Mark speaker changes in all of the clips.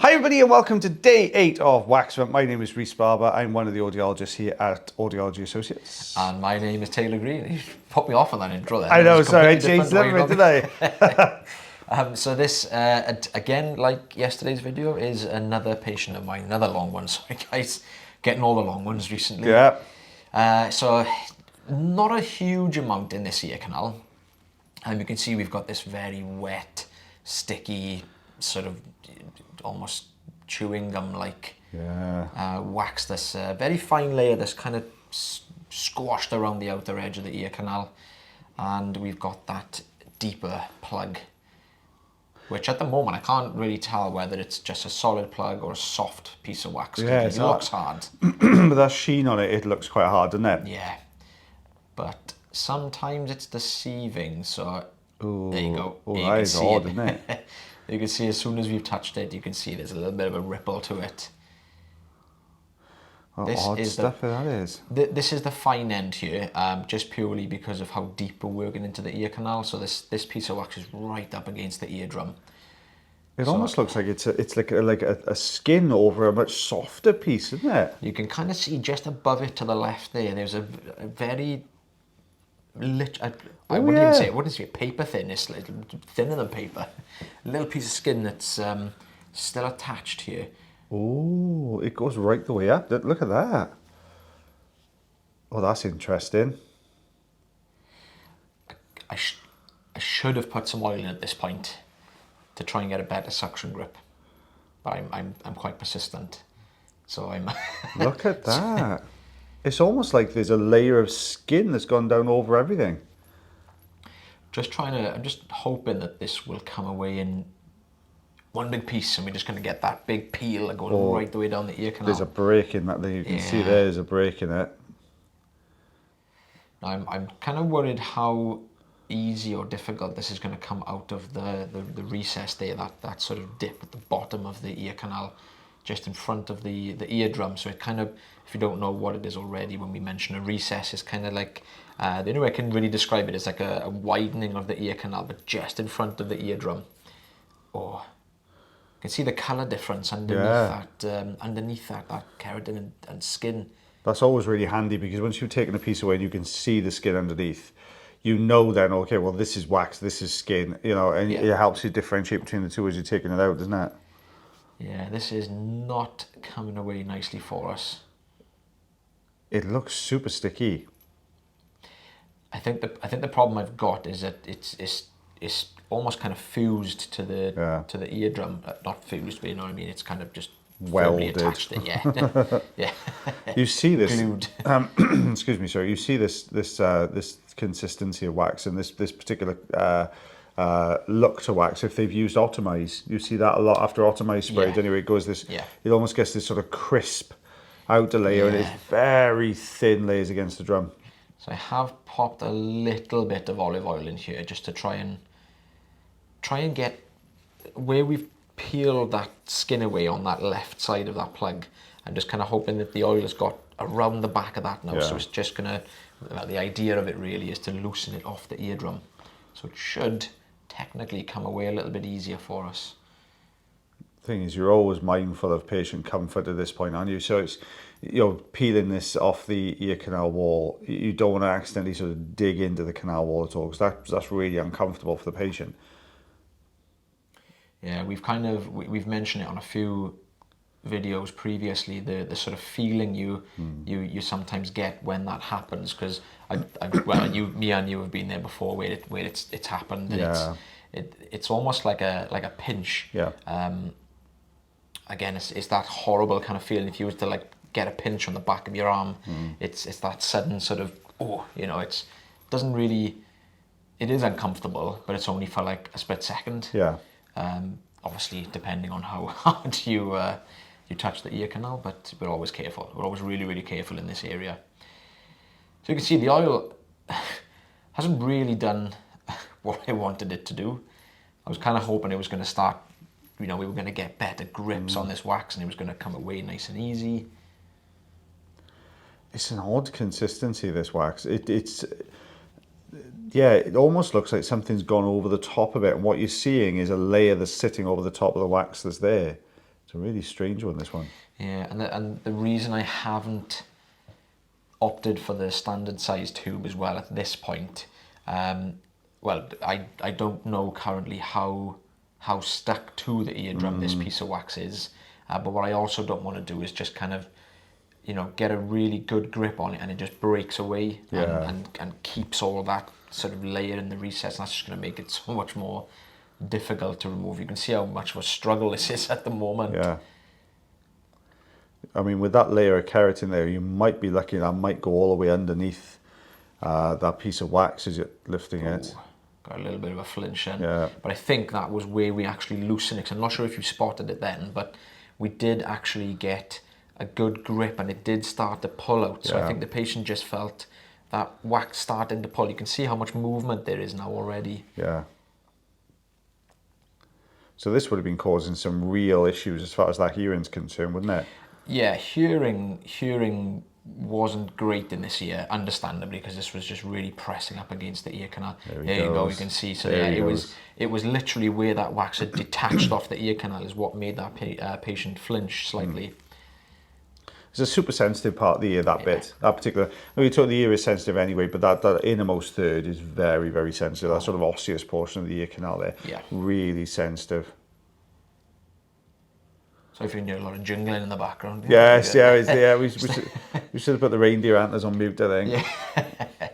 Speaker 1: Hi everybody and welcome to day 8 of Waxvent. My name is Rhys Barber. I'm one of the audiologists here at Audiology Associates.
Speaker 2: And my name is Taylor Green. You put me off on that intro then.
Speaker 1: I know, sorry, I changed it a bit, didn't I?
Speaker 2: So this, again, like yesterday's video, is another patient of mine, another long one. Sorry guys, getting all the long ones recently.
Speaker 1: Yeah.
Speaker 2: So not a huge amount in this ear canal. And you can see we've got this very wet, sticky, sort of almost chewing gum-like wax. This very fine layer that's kind of squashed around the outer edge of the ear canal. And we've got that deeper plug, which at the moment I can't really tell whether it's just a solid plug or a soft piece of wax.
Speaker 1: Yeah,
Speaker 2: it looks hard.
Speaker 1: But that sheen on it, it looks quite hard, doesn't it?
Speaker 2: Yeah. But sometimes it's deceiving, so
Speaker 1: Ooh,
Speaker 2: there you go.
Speaker 1: Oh, that is odd, isn't it?
Speaker 2: You can see as soon as we've touched it, you can see there's a little bit of a ripple to it.
Speaker 1: What odd stuff that is.
Speaker 2: This is the fine end here, just purely because of how deep we're working into the ear canal. So this piece of wax is right up against the eardrum.
Speaker 1: It almost looks like it's like a skin over a much softer piece, isn't it?
Speaker 2: You can kind of see just above it to the left there. There's a very I wouldn't say paper thin. It's like thinner than paper. A little piece of skin that's still attached here.
Speaker 1: Oh, it goes right the way up. Look at that. Oh, that's interesting.
Speaker 2: I should have put some oil in at this point to try and get a better suction grip, but I'm quite persistent. So I'm.
Speaker 1: Look at that. It's almost like there's a layer of skin that's gone down over everything.
Speaker 2: I'm just hoping that this will come away in one big piece and we're just going to get that big peel that goes right the way down the ear canal.
Speaker 1: There's a break in that there. You can see there's a break in it.
Speaker 2: I'm kind of worried how easy or difficult this is going to come out of the recess there, that sort of dip at the bottom of the ear canal, just in front of the eardrum. So it kind of, if you don't know what it is already, when we mention a recess, it's kind of like, the only way I can really describe it is like a widening of the ear canal, but just in front of the eardrum. Oh, you can see the colour difference underneath that keratin and skin.
Speaker 1: That's always really handy because once you've taken a piece away and you can see the skin underneath, you know then, okay, well this is wax, this is skin, you know, and it helps you differentiate between the two as you're taking it out, doesn't it?
Speaker 2: Yeah, this is not coming away nicely for us.
Speaker 1: It looks super sticky.
Speaker 2: I think the problem I've got is that it's almost kind of fused to the eardrum. Not fused, but you know what I mean. It's kind of just
Speaker 1: welded.
Speaker 2: Attached it. Yeah, yeah.
Speaker 1: You see this.
Speaker 2: Glued.
Speaker 1: Excuse me, sorry. You see this consistency of wax and this particular look to wax. If they've used Optimize, you see that a lot after Optimize sprayed. Anyway, it goes this. Yeah. It almost gets this sort of crisp outer layer, and it's very thin layers against the drum.
Speaker 2: So I have popped a little bit of olive oil in here just to try and get where we've peeled that skin away on that left side of that plug. I'm just kind of hoping that the oil has got around the back of that now. So it's just gonna. The idea of it really is to loosen it off the eardrum. So it should technically come away a little bit easier for us.
Speaker 1: The thing is, you're always mindful of patient comfort at this point, aren't you? So it's, you know, peeling this off the ear canal wall, you don't want to accidentally sort of dig into the canal wall at all, because that's really uncomfortable for the patient.
Speaker 2: Yeah, we've mentioned it on a few videos previously, the sort of feeling you sometimes get when that happens, because me and you have been there before where it's happened, and it's almost like a pinch. Again, it's that horrible kind of feeling if you were to like get a pinch on the back of your arm. It's that sudden sort of it is uncomfortable, but it's only for like a split second. Obviously depending on how hard you touch the ear canal, but we're always careful. We're always really, really careful in this area. So you can see the oil hasn't really done what I wanted it to do. I was kind of hoping it was going to start, we were going to get better grips on this wax and it was going to come away nice and easy.
Speaker 1: It's an odd consistency, this wax. It almost looks like something's gone over the top of it, and what you're seeing is a layer that's sitting over the top of the wax that's there. It's a really strange one, this one.
Speaker 2: Yeah, and the reason I haven't opted for the standard size tube as well at this point, well, I don't know currently how stuck to the eardrum this piece of wax is, but what I also don't want to do is just kind of, you know, get a really good grip on it and it just breaks away and keeps all that sort of layer in the recess, and that's just going to make it so much more difficult to remove. You can see how much of a struggle this is at the moment.
Speaker 1: Yeah. I mean, with that layer of keratin there, you might be lucky that might go all the way underneath that piece of wax as you're lifting it.
Speaker 2: Got a little bit of a flinch in.
Speaker 1: Yeah.
Speaker 2: But I think that was where we actually loosened it. I'm not sure if you spotted it then, but we did actually get a good grip and it did start to pull out. So I think the patient just felt that wax starting to pull. You can see how much movement there is now already.
Speaker 1: Yeah. So this would have been causing some real issues as far as that hearing's concerned, wouldn't it?
Speaker 2: Yeah, hearing wasn't great in this ear, understandably, because this was just really pressing up against the ear canal. There you go, you can see. So yeah, it was literally where that wax had detached off the ear canal is what made that patient flinch slightly.
Speaker 1: It's a super sensitive part of the ear, that bit, that particular. I mean, the ear is sensitive anyway, but that innermost third is very, very sensitive. That sort of osseous portion of the ear canal there, really sensitive.
Speaker 2: So if you can hear a lot of jingling in the background.
Speaker 1: Yes, we should have put the reindeer antlers on mute, I think. Yeah.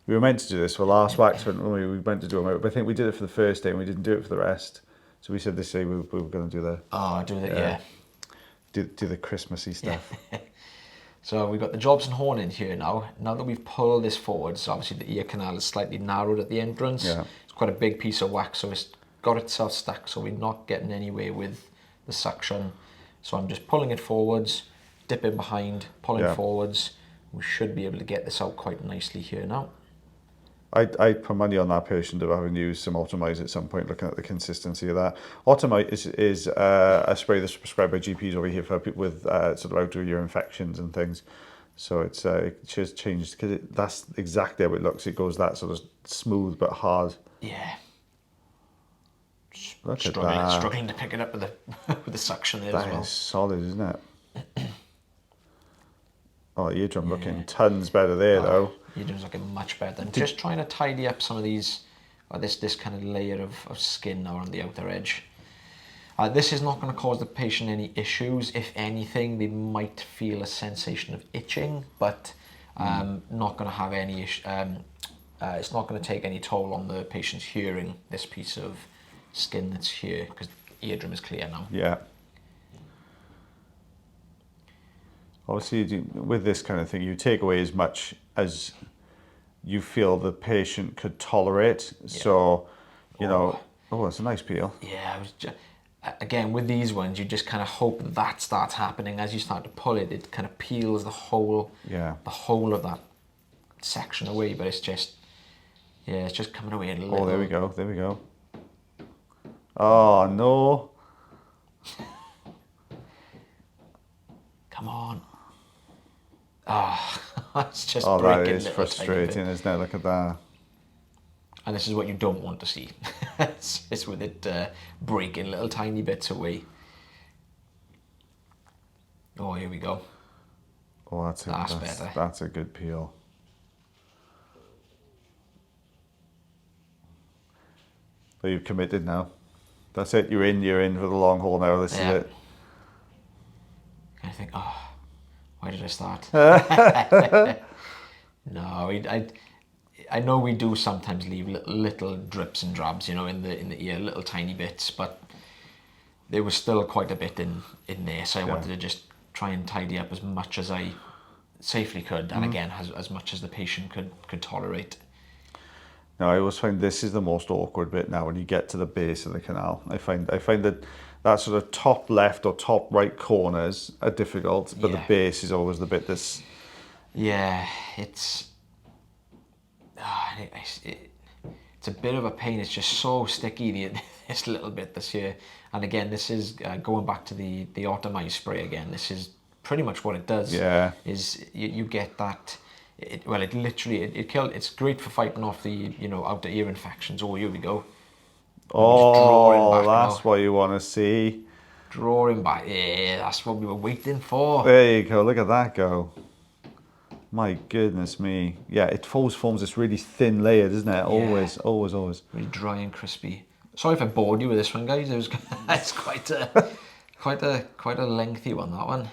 Speaker 1: We were meant to do this for last Waxvent when we went to do them, but I think we did it for the first day and we didn't do it for the rest. So we said this day we were going to do the...
Speaker 2: Oh, do that, yeah.
Speaker 1: Do the Christmassy stuff.
Speaker 2: So we've got the Jobson horn in here now. Now that we've pulled this forward, so obviously the ear canal is slightly narrowed at the entrance. Yeah. It's quite a big piece of wax, so it's got itself stuck, so we're not getting anywhere with the suction. So I'm just pulling it forwards, dipping behind, pulling forwards. We should be able to get this out quite nicely here now.
Speaker 1: I'd put money on that patient of having used some Automite at some point, looking at the consistency of that. Automite is a spray that's prescribed by GPs over here for people with sort of outer ear infections and things. So it's it just changed, because that's exactly how it looks. It goes that sort of smooth but hard.
Speaker 2: Yeah.
Speaker 1: Look at that.
Speaker 2: Struggling to pick it up with the with the suction there as well.
Speaker 1: That is solid, isn't it? Oh, eardrum looking tons better there though.
Speaker 2: Eardrum's looking much better. I'm just trying to tidy up some of these, this kind of layer of skin now on the outer edge. This is not going to cause the patient any issues. If anything, they might feel a sensation of itching, but not going to have any issue. It's not going to take any toll on the patient's hearing, this piece of skin that's here, because the eardrum is clear now.
Speaker 1: Yeah. Obviously, with this kind of thing, you take away as much as you feel the patient could tolerate. Yeah. So, you know, it's a nice peel.
Speaker 2: Yeah, again, with these ones, you just kind of hope that starts happening as you start to pull it. It kind of peels the whole of that section away. But it's just, it's just coming away a little.
Speaker 1: Oh, there we go. There we go. Oh no! Come
Speaker 2: on. It's just
Speaker 1: that is frustrating, isn't it? Look at that.
Speaker 2: And this is what you don't want to see. It's with it breaking little tiny bits away. Oh, here we go.
Speaker 1: Oh, that's better. That's a good peel. So you've committed now. That's it. You're in for the long haul now. This is it.
Speaker 2: I think, why did I start? No, I know we do sometimes leave little drips and drabs, you know, in the ear, little tiny bits, but there was still quite a bit in there, so I wanted to just try and tidy up as much as I safely could, and again, as much as the patient could tolerate.
Speaker 1: Now, I always find this is the most awkward bit now when you get to the base of the canal. I find that sort of top left or top right corners are difficult, but the base is always the bit that's...
Speaker 2: Yeah, it's a bit of a pain. It's just so sticky, this little bit this here. And again, this is going back to the Automite spray again. This is pretty much what it does. Yeah. Is you get that... It's great for fighting off the outer ear infections. Oh, here we go.
Speaker 1: Oh, that's what you want to see.
Speaker 2: Drawing back. Yeah, that's what we were waiting for.
Speaker 1: There you go. Look at that go. My goodness me. Yeah, it forms this really thin layer, doesn't it? Always, always, always.
Speaker 2: Really dry and crispy. Sorry if I bored you with this one, guys. It was it's quite a lengthy one, that one.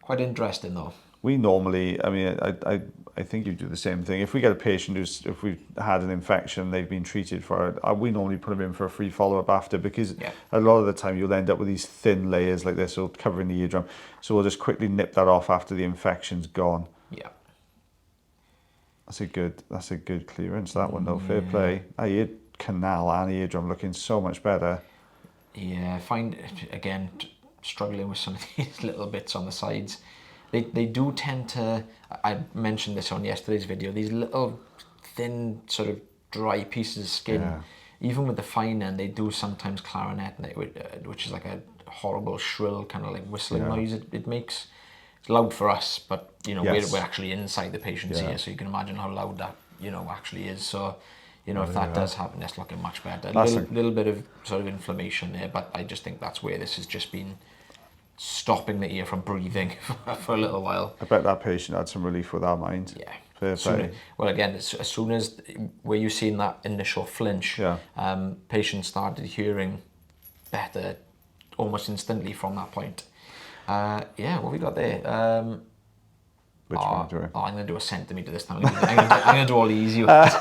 Speaker 2: Quite interesting though.
Speaker 1: We normally, I mean, I think you do the same thing. If we get a patient if we've had an infection, they've been treated for it, we normally put them in for a free follow-up after, because a lot of the time you'll end up with these thin layers like this, or covering the eardrum. So we'll just quickly nip that off after the infection's gone.
Speaker 2: Yeah.
Speaker 1: That's a good clearance, that one though. Fair play. Ear canal and eardrum looking so much better.
Speaker 2: Yeah, I find, again, struggling with some of these little bits on the sides. They do tend to, I mentioned this on yesterday's video, these little thin sort of dry pieces of skin, even with the fine end, they do sometimes clarinet, which is like a horrible shrill kind of like whistling noise it makes. It's loud for us, but you know, we're actually inside the patient's ear, so you can imagine how loud that, you know, actually is. So, you know, if that does happen, that's looking much better. A little bit of sort of inflammation there, but I just think that's where this has just been stopping the ear from breathing for a little while.
Speaker 1: I bet that patient had some relief with our mind.
Speaker 2: Yeah.
Speaker 1: Fair play.
Speaker 2: Well, again, as soon as where you've seen that initial flinch, patients started hearing better almost instantly from that point. Yeah, what have we got there?
Speaker 1: Which one do
Speaker 2: I'm going to do a centimetre this time. I'm going to do all the easy ones.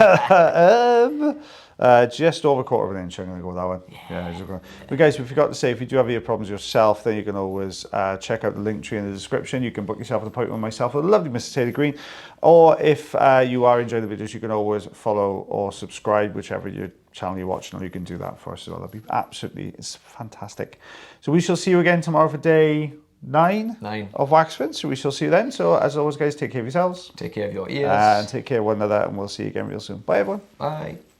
Speaker 1: Just over 1/4 inch, I'm going to go with that one. Yeah. But guys, we forgot to say, if you do have ear problems yourself, then you can always check out the link tree in the description. You can book yourself an appointment with myself, the lovely Mr. Taylor Green. Or if you are enjoying the videos, you can always follow or subscribe, whichever your channel you're watching, or you can do that for us as well. That'd be it's fantastic. So we shall see you again tomorrow for day 9 of Waxvent. So we shall see you then. So as always, guys, take care of yourselves.
Speaker 2: Take care of your ears.
Speaker 1: And take care of one another, and we'll see you again real soon. Bye, everyone.
Speaker 2: Bye.